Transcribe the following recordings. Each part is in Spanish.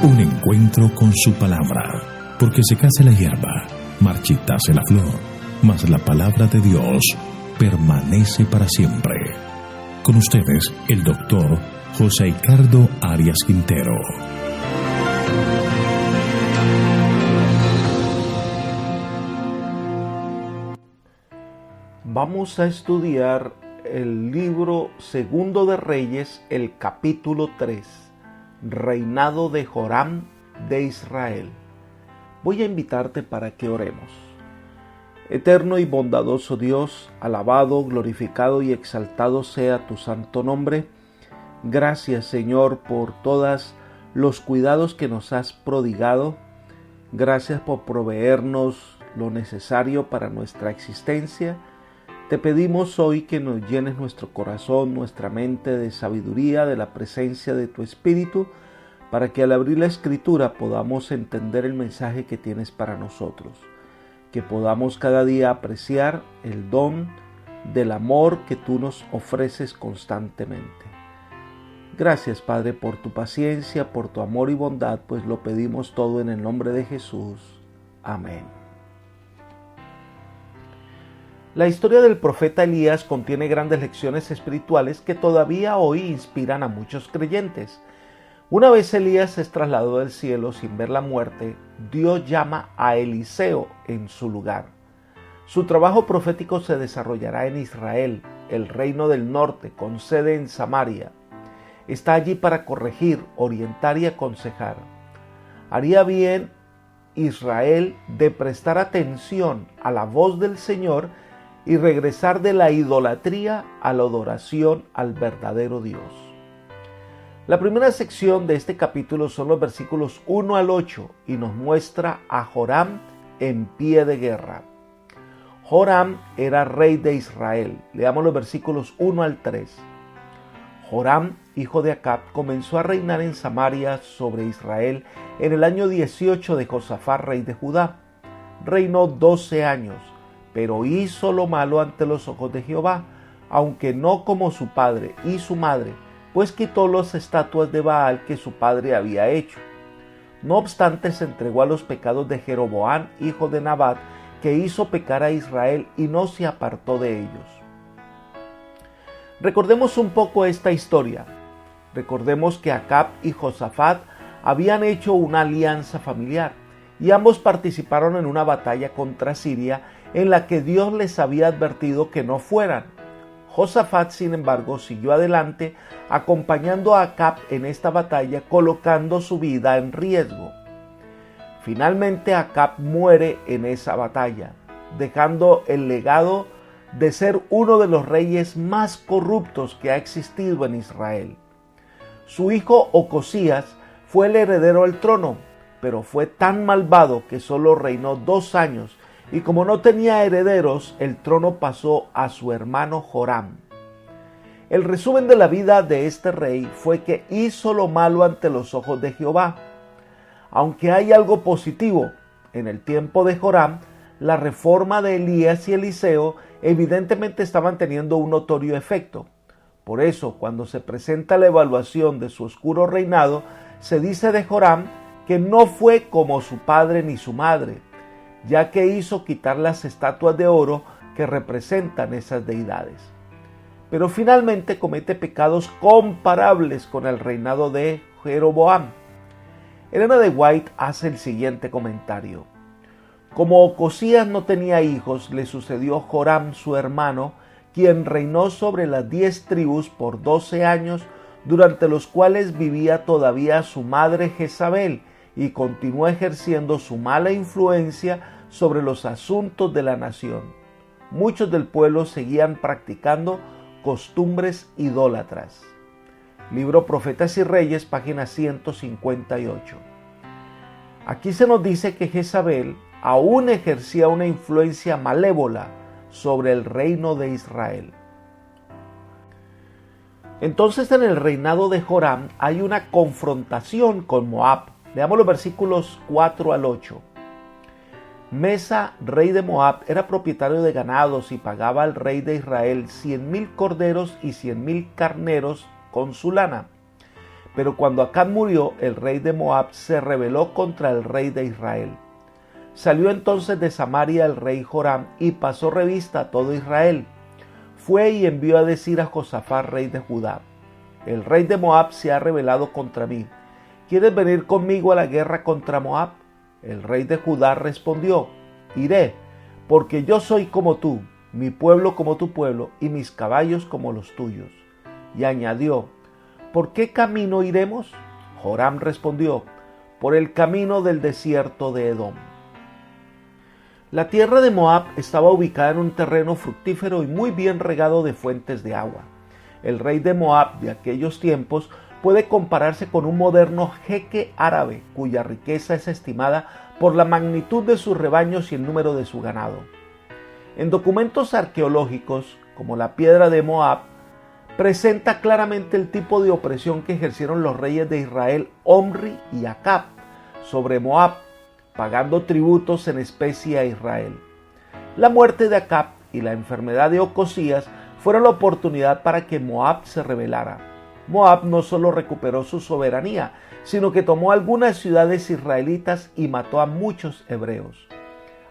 Un encuentro con su palabra, porque secase la hierba, marchitase la flor, mas la palabra de Dios permanece para siempre. Con ustedes, el doctor José Ricardo Arias Quintero. Vamos a estudiar el libro Segundo de Reyes, el capítulo 3, Reinado de Joram de Israel. Voy a invitarte para que oremos. Eterno y bondadoso Dios, alabado, glorificado y exaltado sea tu santo nombre. Gracias, Señor, por todos los cuidados que nos has prodigado. Gracias por proveernos lo necesario para nuestra existencia. Te pedimos hoy que nos llenes nuestro corazón, nuestra mente de sabiduría, de la presencia de tu Espíritu, para que al abrir la Escritura podamos entender el mensaje que tienes para nosotros, que podamos cada día apreciar el don del amor que tú nos ofreces constantemente. Gracias, Padre, por tu paciencia, por tu amor y bondad, pues lo pedimos todo en el nombre de Jesús. Amén. La historia del profeta Elías contiene grandes lecciones espirituales que todavía hoy inspiran a muchos creyentes. Una vez Elías es trasladado del cielo sin ver la muerte, Dios llama a Eliseo en su lugar. Su trabajo profético se desarrollará en Israel, el reino del norte, con sede en Samaria. Está allí para corregir, orientar y aconsejar. Haría bien Israel de prestar atención a la voz del Señor y regresar de la idolatría a la adoración al verdadero Dios. La primera sección de este capítulo son los versículos 1 al 8 y nos muestra a Joram en pie de guerra. Joram era rey de Israel. Leamos los versículos 1 al 3. Joram, hijo de Acab, comenzó a reinar en Samaria sobre Israel en el año 18 de Josafat, rey de Judá. Reinó 12 años. Pero hizo lo malo ante los ojos de Jehová, aunque no como su padre y su madre, pues quitó las estatuas de Baal que su padre había hecho. No obstante, se entregó a los pecados de Jeroboam, hijo de Nabat, que hizo pecar a Israel y no se apartó de ellos. Recordemos un poco esta historia. Recordemos que Acab y Josafat habían hecho una alianza familiar y ambos participaron en una batalla contra Siria en la que Dios les había advertido que no fueran. Josafat, sin embargo, siguió adelante acompañando a Acab en esta batalla, colocando su vida en riesgo. Finalmente Acab muere en esa batalla, dejando el legado de ser uno de los reyes más corruptos que ha existido en Israel. Su hijo Ocosías fue el heredero al trono, pero fue tan malvado que solo reinó 2 años, y como no tenía herederos, el trono pasó a su hermano Joram. El resumen de la vida de este rey fue que hizo lo malo ante los ojos de Jehová. Aunque hay algo positivo, en el tiempo de Joram, la reforma de Elías y Eliseo evidentemente estaban teniendo un notorio efecto. Por eso, cuando se presenta la evaluación de su oscuro reinado, se dice de Joram que no fue como su padre ni su madre, ya que hizo quitar las estatuas de oro que representan esas deidades. Pero finalmente comete pecados comparables con el reinado de Jeroboam. Elena de White hace el siguiente comentario. Como Ocosías no tenía hijos, le sucedió Joram su hermano, quien reinó sobre las 10 tribus por 12 años, durante los cuales vivía todavía su madre Jezabel, y continuó ejerciendo su mala influencia sobre los asuntos de la nación. Muchos del pueblo seguían practicando costumbres idólatras. Libro Profetas y Reyes, página 158. Aquí se nos dice que Jezabel aún ejercía una influencia malévola sobre el reino de Israel. Entonces, en el reinado de Joram hay una confrontación con Moab. Veamos los versículos 4 al 8. Mesa, rey de Moab, era propietario de ganados y pagaba al rey de Israel 100,000 corderos y 100,000 carneros con su lana. Pero cuando Acab murió, el rey de Moab se rebeló contra el rey de Israel. Salió entonces de Samaria el rey Joram y pasó revista a todo Israel. Fue y envió a decir a Josafat, rey de Judá: el rey de Moab se ha rebelado contra mí. ¿Quieres venir conmigo a la guerra contra Moab? El rey de Judá respondió: iré, porque yo soy como tú, mi pueblo como tu pueblo, y mis caballos como los tuyos. Y añadió: ¿por qué camino iremos? Joram respondió: por el camino del desierto de Edom. La tierra de Moab estaba ubicada en un terreno fructífero y muy bien regado de fuentes de agua. El rey de Moab de aquellos tiempos puede compararse con un moderno jeque árabe, cuya riqueza es estimada por la magnitud de sus rebaños y el número de su ganado. En documentos arqueológicos, como la piedra de Moab, presenta claramente el tipo de opresión que ejercieron los reyes de Israel, Omri y Acab, sobre Moab, pagando tributos en especie a Israel. La muerte de Acab y la enfermedad de Ocosías fueron la oportunidad para que Moab se rebelara. Moab no solo recuperó su soberanía, sino que tomó algunas ciudades israelitas y mató a muchos hebreos.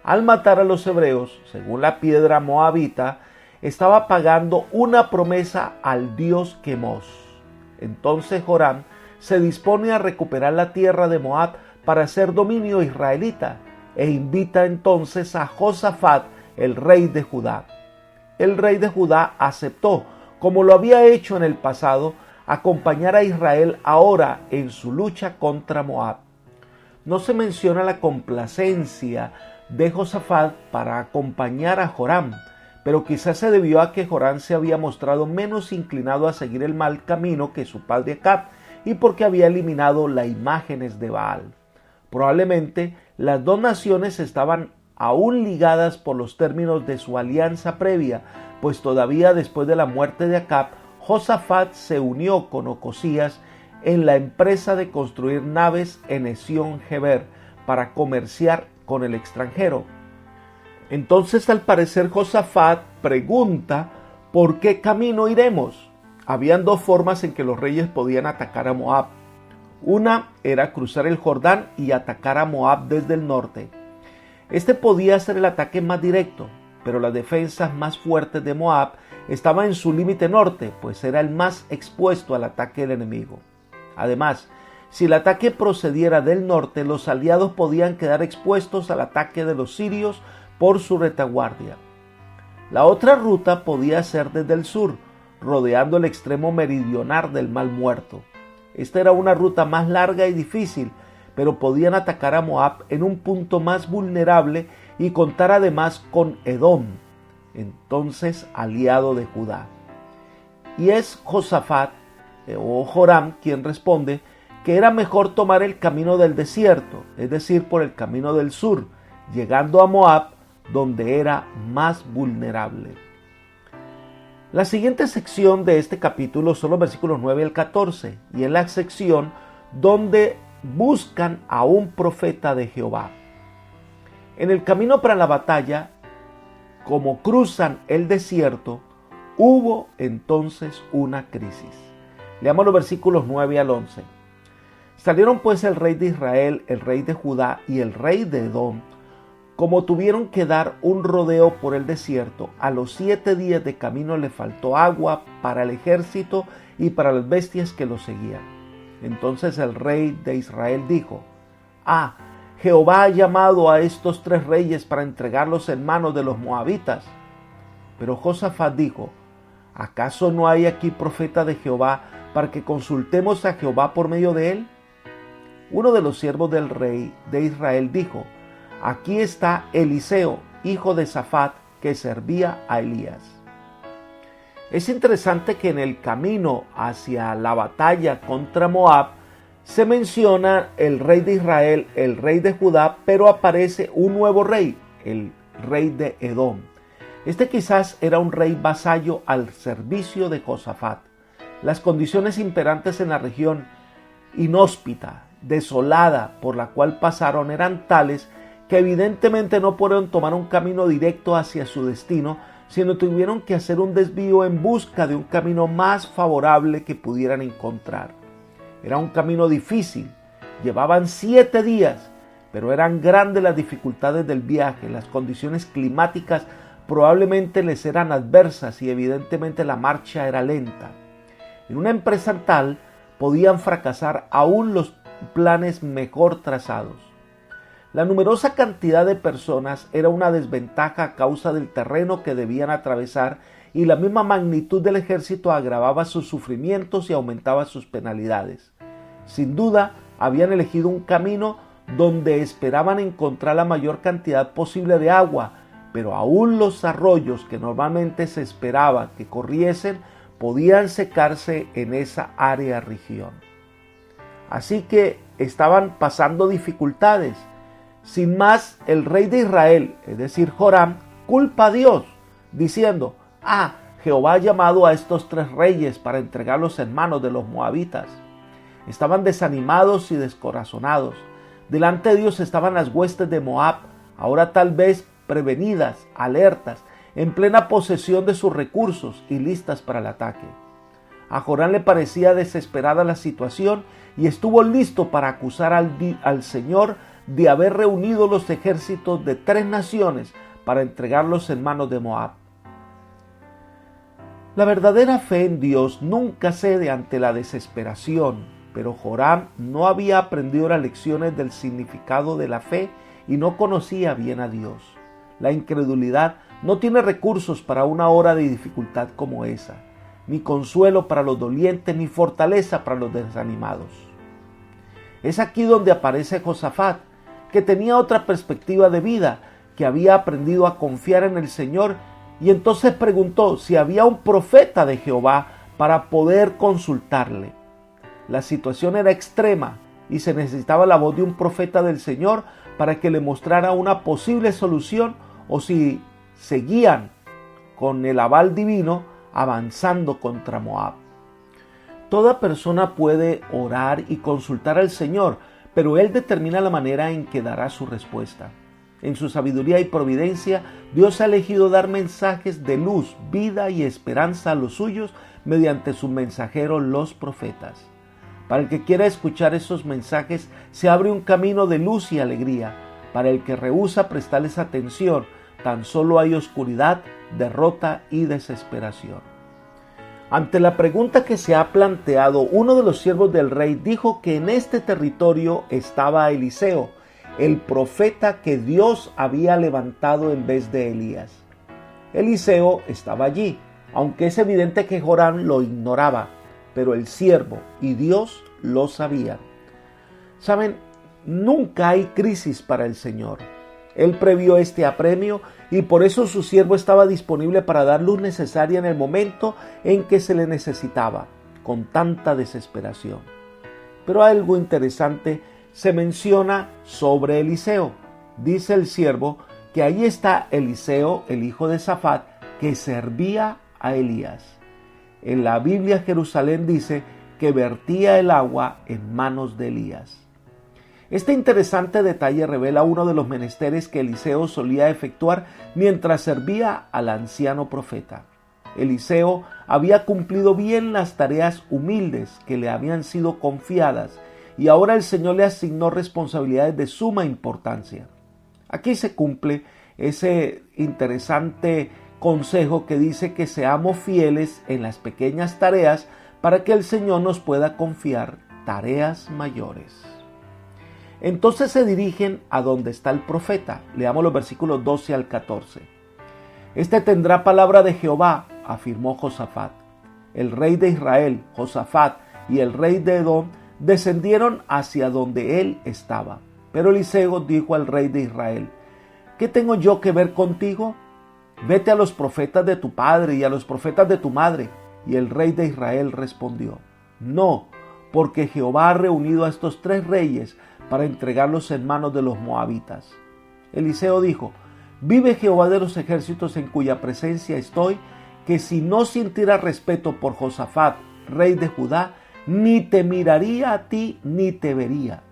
Al matar a los hebreos, según la piedra moabita, estaba pagando una promesa al dios Quemos. Entonces Joram se dispone a recuperar la tierra de Moab para hacer dominio israelita e invita entonces a Josafat, el rey de Judá. El rey de Judá aceptó, como lo había hecho en el pasado, acompañar a Israel ahora en su lucha contra Moab. No se menciona la complacencia de Josafat para acompañar a Joram, pero quizás se debió a que Joram se había mostrado menos inclinado a seguir el mal camino que su padre Acab y porque había eliminado las imágenes de Baal. Probablemente las dos naciones estaban aún ligadas por los términos de su alianza previa, pues todavía después de la muerte de Acab, Josafat se unió con Ocosías en la empresa de construir naves en Esión-Geber para comerciar con el extranjero. Entonces, al parecer, Josafat pregunta: ¿por qué camino iremos? Habían dos formas en que los reyes podían atacar a Moab. Una era cruzar el Jordán y atacar a Moab desde el norte. Este podía ser el ataque más directo, pero las defensas más fuertes de Moab estaban en su límite norte, pues era el más expuesto al ataque del enemigo. Además, si el ataque procediera del norte, los aliados podían quedar expuestos al ataque de los sirios por su retaguardia. La otra ruta podía ser desde el sur, rodeando el extremo meridional del Mar Muerto. Esta era una ruta más larga y difícil, pero podían atacar a Moab en un punto más vulnerable y contar además con Edom, entonces aliado de Judá. Y es Josafat o Joram quien responde que era mejor tomar el camino del desierto, es decir, por el camino del sur, llegando a Moab, donde era más vulnerable. La siguiente sección de este capítulo son los versículos 9 al 14, y es la sección donde buscan a un profeta de Jehová. En el camino para la batalla, como cruzan el desierto, hubo entonces una crisis. Leamos los versículos 9 al 11. Salieron pues el rey de Israel, el rey de Judá y el rey de Edom. Como tuvieron que dar un rodeo por el desierto, a los 7 días de camino le faltó agua para el ejército y para las bestias que lo seguían. Entonces el rey de Israel dijo: Jehová ha llamado a estos 3 reyes para entregarlos en manos de los moabitas. Pero Josafat dijo: ¿acaso no hay aquí profeta de Jehová para que consultemos a Jehová por medio de él? Uno de los siervos del rey de Israel dijo: aquí está Eliseo, hijo de Safat, que servía a Elías. Es interesante que en el camino hacia la batalla contra Moab se menciona el rey de Israel, el rey de Judá, pero aparece un nuevo rey, el rey de Edom. Este quizás era un rey vasallo al servicio de Josafat. Las condiciones imperantes en la región inhóspita, desolada por la cual pasaron eran tales que evidentemente no pudieron tomar un camino directo hacia su destino, sino tuvieron que hacer un desvío en busca de un camino más favorable que pudieran encontrar. Era un camino difícil, llevaban 7 días, pero eran grandes las dificultades del viaje. Las condiciones climáticas probablemente les eran adversas y evidentemente la marcha era lenta. En una empresa tal podían fracasar aún los planes mejor trazados. La numerosa cantidad de personas era una desventaja a causa del terreno que debían atravesar, y la misma magnitud del ejército agravaba sus sufrimientos y aumentaba sus penalidades. Sin duda, habían elegido un camino donde esperaban encontrar la mayor cantidad posible de agua, pero aún los arroyos que normalmente se esperaba que corriesen podían secarse en esa árida región. Así que estaban pasando dificultades. Sin más, el rey de Israel, es decir, Joram, culpa a Dios, diciendo: Jehová ha llamado a estos 3 reyes para entregarlos en manos de los moabitas. Estaban desanimados y descorazonados. Delante de Dios estaban las huestes de Moab, ahora tal vez prevenidas, alertas, en plena posesión de sus recursos y listas para el ataque. A Joram le parecía desesperada la situación y estuvo listo para acusar al Señor de haber reunido los ejércitos de 3 naciones para entregarlos en manos de Moab. La verdadera fe en Dios nunca cede ante la desesperación, pero Joram no había aprendido las lecciones del significado de la fe y no conocía bien a Dios. La incredulidad no tiene recursos para una hora de dificultad como esa, ni consuelo para los dolientes, ni fortaleza para los desanimados. Es aquí donde aparece Josafat, que tenía otra perspectiva de vida, que había aprendido a confiar en el Señor, y entonces preguntó si había un profeta de Jehová para poder consultarle. La situación era extrema y se necesitaba la voz de un profeta del Señor para que le mostrara una posible solución, o si seguían con el aval divino avanzando contra Moab. Toda persona puede orar y consultar al Señor, pero Él determina la manera en que dará su respuesta. En su sabiduría y providencia, Dios ha elegido dar mensajes de luz, vida y esperanza a los suyos mediante sus mensajeros, los profetas. Para el que quiera escuchar esos mensajes, se abre un camino de luz y alegría. Para el que rehúsa prestarles atención, tan solo hay oscuridad, derrota y desesperación. Ante la pregunta que se ha planteado, uno de los siervos del rey dijo que en este territorio estaba Eliseo, el profeta que Dios había levantado en vez de Elías. Eliseo estaba allí, aunque es evidente que Joram lo ignoraba, pero el siervo y Dios lo sabían. Saben, nunca hay crisis para el Señor. Él previó este apremio y por eso su siervo estaba disponible para dar luz necesaria en el momento en que se le necesitaba, con tanta desesperación. Pero algo interesante se menciona sobre Eliseo. Dice el siervo que ahí está Eliseo, el hijo de Safat, que servía a Elías. En la Biblia Jerusalén dice que vertía el agua en manos de Elías. Este interesante detalle revela uno de los menesteres que Eliseo solía efectuar mientras servía al anciano profeta. Eliseo había cumplido bien las tareas humildes que le habían sido confiadas y ahora el Señor le asignó responsabilidades de suma importancia. Aquí se cumple ese interesante consejo que dice que seamos fieles en las pequeñas tareas para que el Señor nos pueda confiar tareas mayores. Entonces se dirigen a donde está el profeta. Leamos los versículos 12 al 14. Este tendrá palabra de Jehová, afirmó Josafat. El rey de Israel, Josafat, y el rey de Edom descendieron hacia donde él estaba. Pero Eliseo dijo al rey de Israel: ¿qué tengo yo que ver contigo? Vete a los profetas de tu padre y a los profetas de tu madre. Y el rey de Israel respondió: no, porque Jehová ha reunido a estos 3 reyes para entregarlos en manos de los moabitas. Eliseo dijo: vive Jehová de los ejércitos en cuya presencia estoy, que si no sintiera respeto por Josafat, rey de Judá, ni te miraría a ti ni te vería.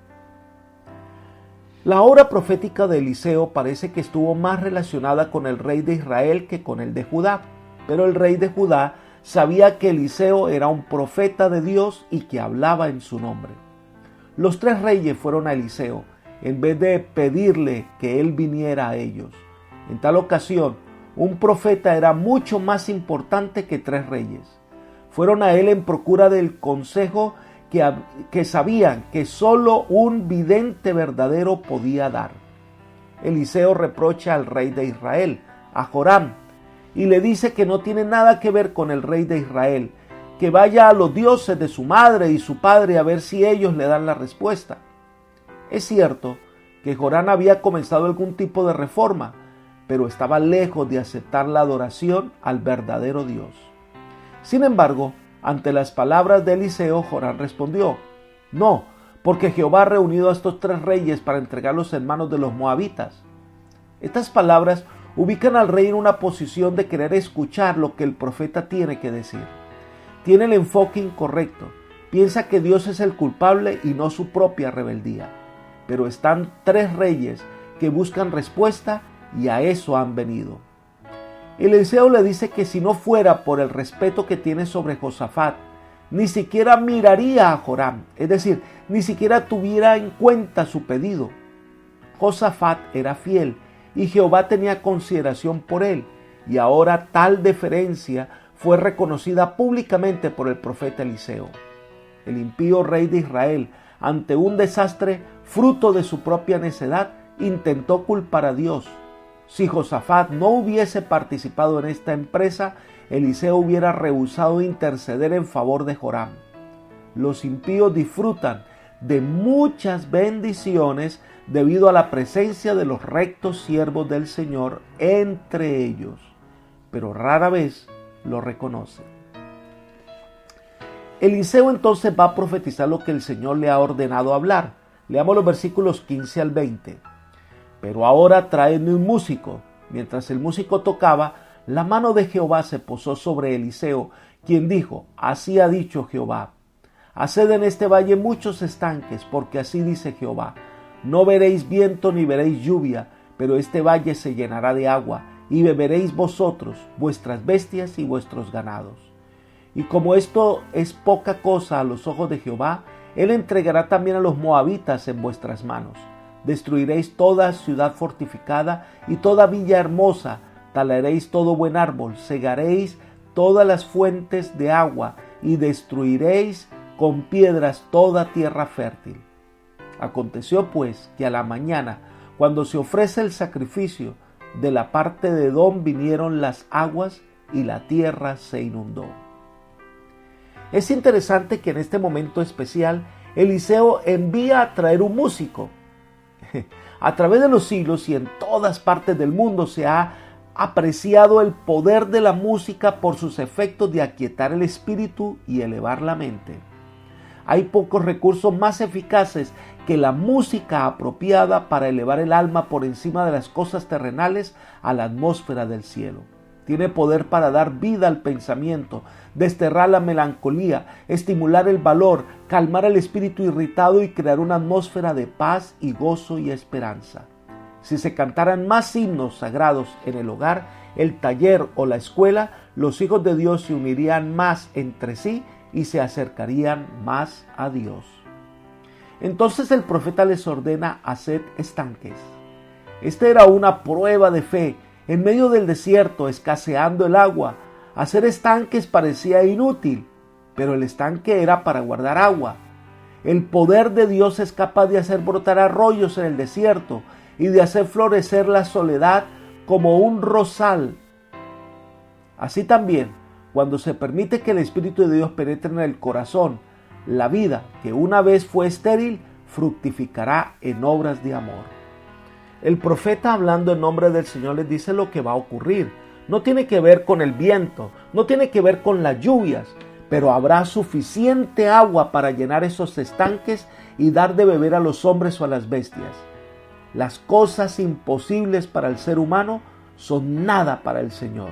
La obra profética de Eliseo parece que estuvo más relacionada con el rey de Israel que con el de Judá, pero el rey de Judá sabía que Eliseo era un profeta de Dios y que hablaba en su nombre. Los 3 reyes fueron a Eliseo en vez de pedirle que él viniera a ellos. En tal ocasión, un profeta era mucho más importante que 3 reyes. Fueron a él en procura del consejo que sabían que solo un vidente verdadero podía dar. Eliseo reprocha al rey de Israel, a Joram, y le dice que no tiene nada que ver con el rey de Israel, que vaya a los dioses de su madre y su padre a ver si ellos le dan la respuesta. Es cierto que Joram había comenzado algún tipo de reforma, pero estaba lejos de aceptar la adoración al verdadero Dios. Sin embargo, ante las palabras de Eliseo, Joram respondió: no, porque Jehová ha reunido a estos 3 reyes para entregarlos en manos de los moabitas. Estas palabras ubican al rey en una posición de querer escuchar lo que el profeta tiene que decir. Tiene el enfoque incorrecto. Piensa que Dios es el culpable y no su propia rebeldía. Pero están 3 reyes que buscan respuesta y a eso han venido. Eliseo le dice que si no fuera por el respeto que tiene sobre Josafat, ni siquiera miraría a Joram, es decir, ni siquiera tuviera en cuenta su pedido. Josafat era fiel y Jehová tenía consideración por él, y ahora tal deferencia fue reconocida públicamente por el profeta Eliseo. El impío rey de Israel, ante un desastre fruto de su propia necedad, intentó culpar a Dios. Si Josafat no hubiese participado en esta empresa, Eliseo hubiera rehusado interceder en favor de Joram. Los impíos disfrutan de muchas bendiciones debido a la presencia de los rectos siervos del Señor entre ellos, pero rara vez lo reconocen. Eliseo entonces va a profetizar lo que el Señor le ha ordenado hablar. Leamos los versículos 15 al 20. Pero ahora tráeme un músico. Mientras el músico tocaba, la mano de Jehová se posó sobre Eliseo, quien dijo: así ha dicho Jehová, haced en este valle muchos estanques, porque así dice Jehová, no veréis viento ni veréis lluvia, pero este valle se llenará de agua, y beberéis vosotros, vuestras bestias y vuestros ganados. Y como esto es poca cosa a los ojos de Jehová, él entregará también a los moabitas en vuestras manos. Destruiréis toda ciudad fortificada y toda villa hermosa, talaréis todo buen árbol, cegaréis todas las fuentes de agua y destruiréis con piedras toda tierra fértil. Aconteció pues que a la mañana, cuando se ofrece el sacrificio, de la parte de Edom vinieron las aguas y la tierra se inundó. Es interesante que en este momento especial Eliseo envía a traer un músico. A través de los siglos y en todas partes del mundo se ha apreciado el poder de la música por sus efectos de aquietar el espíritu y elevar la mente. Hay pocos recursos más eficaces que la música apropiada para elevar el alma por encima de las cosas terrenales a la atmósfera del cielo. Tiene poder para dar vida al pensamiento, desterrar la melancolía, estimular el valor, calmar el espíritu irritado y crear una atmósfera de paz y gozo y esperanza. Si se cantaran más himnos sagrados en el hogar, el taller o la escuela, los hijos de Dios se unirían más entre sí y se acercarían más a Dios. Entonces el profeta les ordena hacer estanques. Esta era una prueba de fe. En medio del desierto, escaseando el agua, hacer estanques parecía inútil, pero el estanque era para guardar agua. El poder de Dios es capaz de hacer brotar arroyos en el desierto y de hacer florecer la soledad como un rosal. Así también, cuando se permite que el Espíritu de Dios penetre en el corazón, la vida que una vez fue estéril fructificará en obras de amor. El profeta, hablando en nombre del Señor, les dice lo que va a ocurrir. No tiene que ver con el viento, no tiene que ver con las lluvias, pero habrá suficiente agua para llenar esos estanques y dar de beber a los hombres o a las bestias. Las cosas imposibles para el ser humano son nada para el Señor.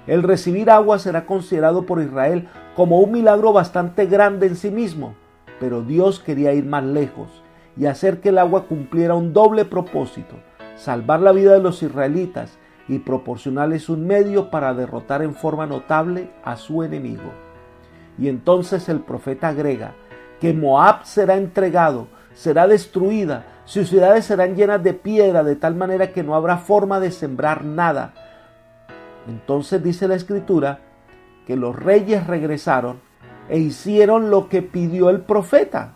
El recibir agua será considerado por Israel como un milagro bastante grande en sí mismo, pero Dios quería ir más lejos y hacer que el agua cumpliera un doble propósito: salvar la vida de los israelitas y proporcionarles un medio para derrotar en forma notable a su enemigo. Y entonces el profeta agrega que Moab será entregado, será destruida, sus ciudades serán llenas de piedra de tal manera que no habrá forma de sembrar nada. Entonces dice la Escritura que los reyes regresaron e hicieron lo que pidió el profeta.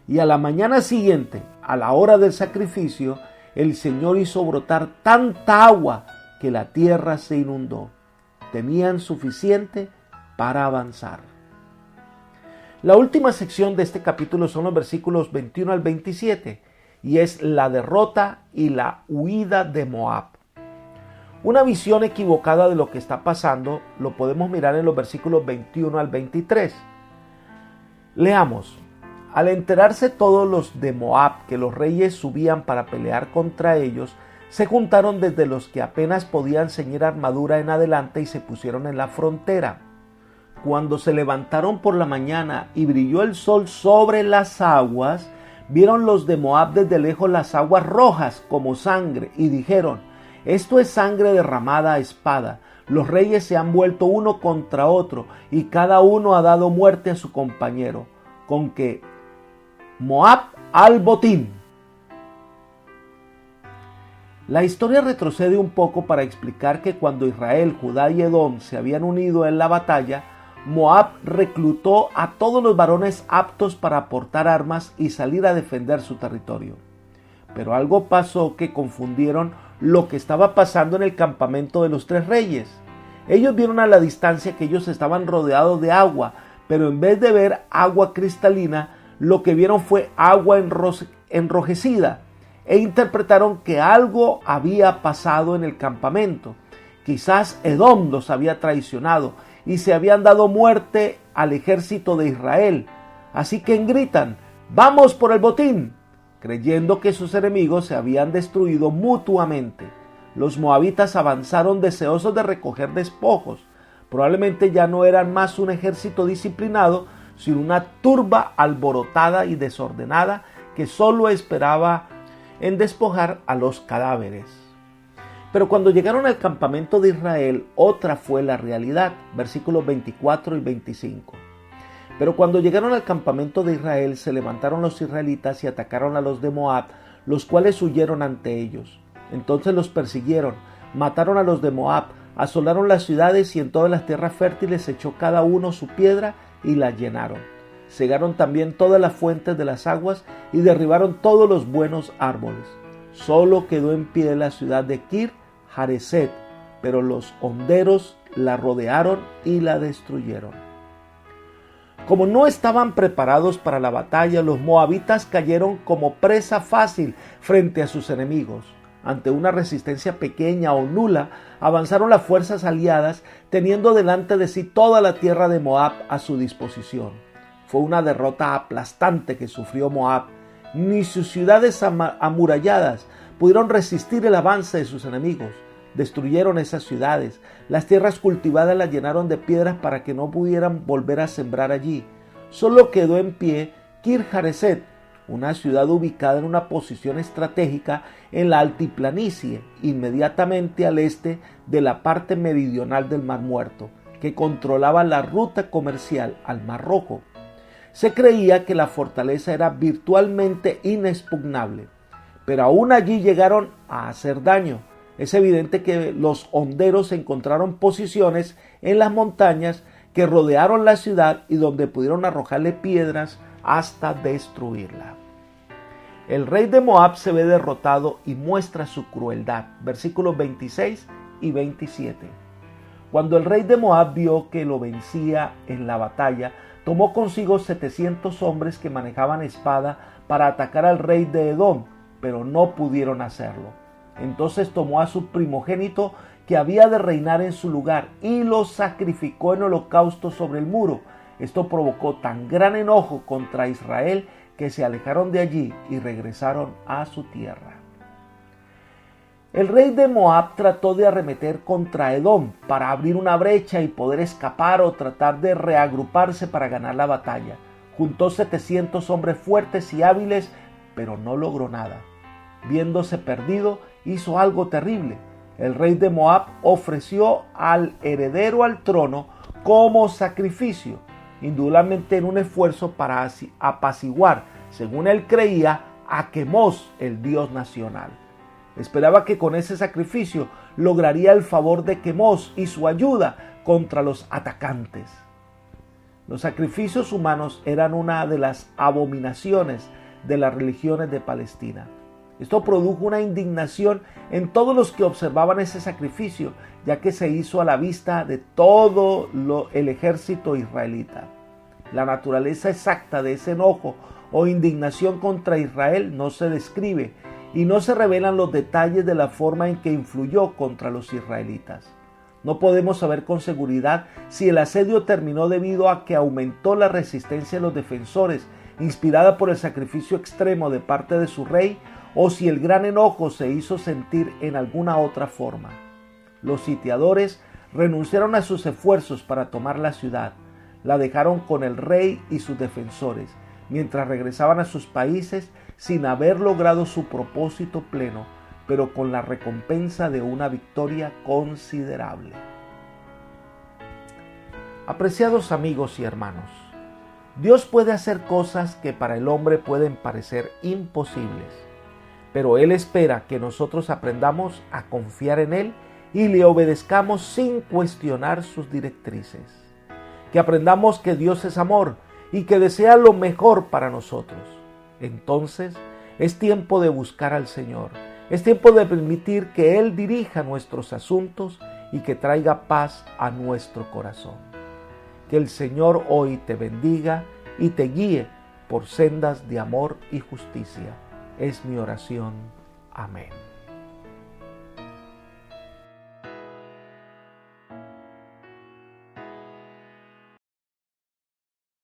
Y a la mañana siguiente, a la hora del sacrificio, el Señor hizo brotar tanta agua que la tierra se inundó. Tenían suficiente para avanzar. La última sección de este capítulo son los versículos 21 al 27 y es la derrota y la huida de Moab. Una visión equivocada de lo que está pasando lo podemos mirar en los versículos 21 al 23. Leamos. Al enterarse todos los de Moab que los reyes subían para pelear contra ellos, se juntaron desde los que apenas podían ceñir armadura en adelante y se pusieron en la frontera. Cuando se levantaron por la mañana y brilló el sol sobre las aguas, vieron los de Moab desde lejos las aguas rojas como sangre y dijeron: esto es sangre derramada a espada. Los reyes se han vuelto uno contra otro y cada uno ha dado muerte a su compañero. Con que Moab al botín. La historia retrocede un poco para explicar que cuando Israel, Judá y Edom se habían unido en la batalla, Moab reclutó a todos los varones aptos para aportar armas y salir a defender su territorio. Pero algo pasó que confundieron lo que estaba pasando en el campamento de los tres reyes. Ellos vieron a la distancia que ellos estaban rodeados de agua, pero en vez de ver agua cristalina, lo que vieron fue agua enrojecida e interpretaron que algo había pasado en el campamento. Quizás Edom los había traicionado y se habían dado muerte al ejército de Israel. Así que gritan: ¡vamos por el botín!, creyendo que sus enemigos se habían destruido mutuamente. Los moabitas avanzaron deseosos de recoger despojos. Probablemente ya no eran más un ejército disciplinado, sino una turba alborotada y desordenada que solo esperaba en despojar a los cadáveres. Pero cuando llegaron al campamento de Israel, otra fue la realidad. Versículos 24 y 25. Pero cuando llegaron al campamento de Israel, se levantaron los israelitas y atacaron a los de Moab, los cuales huyeron ante ellos. Entonces los persiguieron, mataron a los de Moab, asolaron las ciudades y en todas las tierras fértiles echó cada uno su piedra y la llenaron. Cegaron también todas las fuentes de las aguas y derribaron todos los buenos árboles. Solo quedó en pie la ciudad de Kir Hareset, pero los honderos la rodearon y la destruyeron. Como no estaban preparados para la batalla, los moabitas cayeron como presa fácil frente a sus enemigos. Ante una resistencia pequeña o nula, avanzaron las fuerzas aliadas, teniendo delante de sí toda la tierra de Moab a su disposición. Fue una derrota aplastante que sufrió Moab. Ni sus ciudades amuralladas pudieron resistir el avance de sus enemigos. Destruyeron esas ciudades. Las tierras cultivadas las llenaron de piedras para que no pudieran volver a sembrar allí. Solo quedó en pie Kir Hareset, una ciudad ubicada en una posición estratégica en la altiplanicie, inmediatamente al este de la parte meridional del Mar Muerto, que controlaba la ruta comercial al Mar Rojo. Se creía que la fortaleza era virtualmente inexpugnable, pero aún allí llegaron a hacer daño. Es evidente que los honderos encontraron posiciones en las montañas que rodearon la ciudad y donde pudieron arrojarle piedras hasta destruirla. El rey de Moab se ve derrotado y muestra su crueldad. Versículos 26 y 27. Cuando el rey de Moab vio que lo vencía en la batalla, tomó consigo 700 hombres que manejaban espada para atacar al rey de Edom, pero no pudieron hacerlo. Entonces tomó a su primogénito que había de reinar en su lugar y lo sacrificó en holocausto sobre el muro. Esto provocó tan gran enojo contra Israel que se alejaron de allí y regresaron a su tierra. El rey de Moab trató de arremeter contra Edom para abrir una brecha y poder escapar o tratar de reagruparse para ganar la batalla. Juntó 700 hombres fuertes y hábiles, pero no logró nada. Viéndose perdido, hizo algo terrible. el rey de Moab ofreció al heredero al trono como sacrificio, indudablemente en un esfuerzo para apaciguar, según él creía, a Quemos, el dios nacional. Esperaba que con ese sacrificio lograría el favor de Quemos y su ayuda contra los atacantes. Los sacrificios humanos eran una de las abominaciones de las religiones de Palestina. Esto produjo una indignación en todos los que observaban ese sacrificio, ya que se hizo a la vista de todo el ejército israelita. La naturaleza exacta de ese enojo o indignación contra Israel no se describe y no se revelan los detalles de la forma en que influyó contra los israelitas. No podemos saber con seguridad si el asedio terminó debido a que aumentó la resistencia de los defensores, inspirada por el sacrificio extremo de parte de su rey, o si el gran enojo se hizo sentir en alguna otra forma. Los sitiadores renunciaron a sus esfuerzos para tomar la ciudad, la dejaron con el rey y sus defensores, mientras regresaban a sus países sin haber logrado su propósito pleno, pero con la recompensa de una victoria considerable. Apreciados amigos y hermanos, Dios puede hacer cosas que para el hombre pueden parecer imposibles, pero Él espera que nosotros aprendamos a confiar en Él y le obedezcamos sin cuestionar sus directrices. Que aprendamos que Dios es amor y que desea lo mejor para nosotros. Entonces, es tiempo de buscar al Señor. Es tiempo de permitir que Él dirija nuestros asuntos y que traiga paz a nuestro corazón. Que el Señor hoy te bendiga y te guíe por sendas de amor y justicia. Es mi oración. Amén.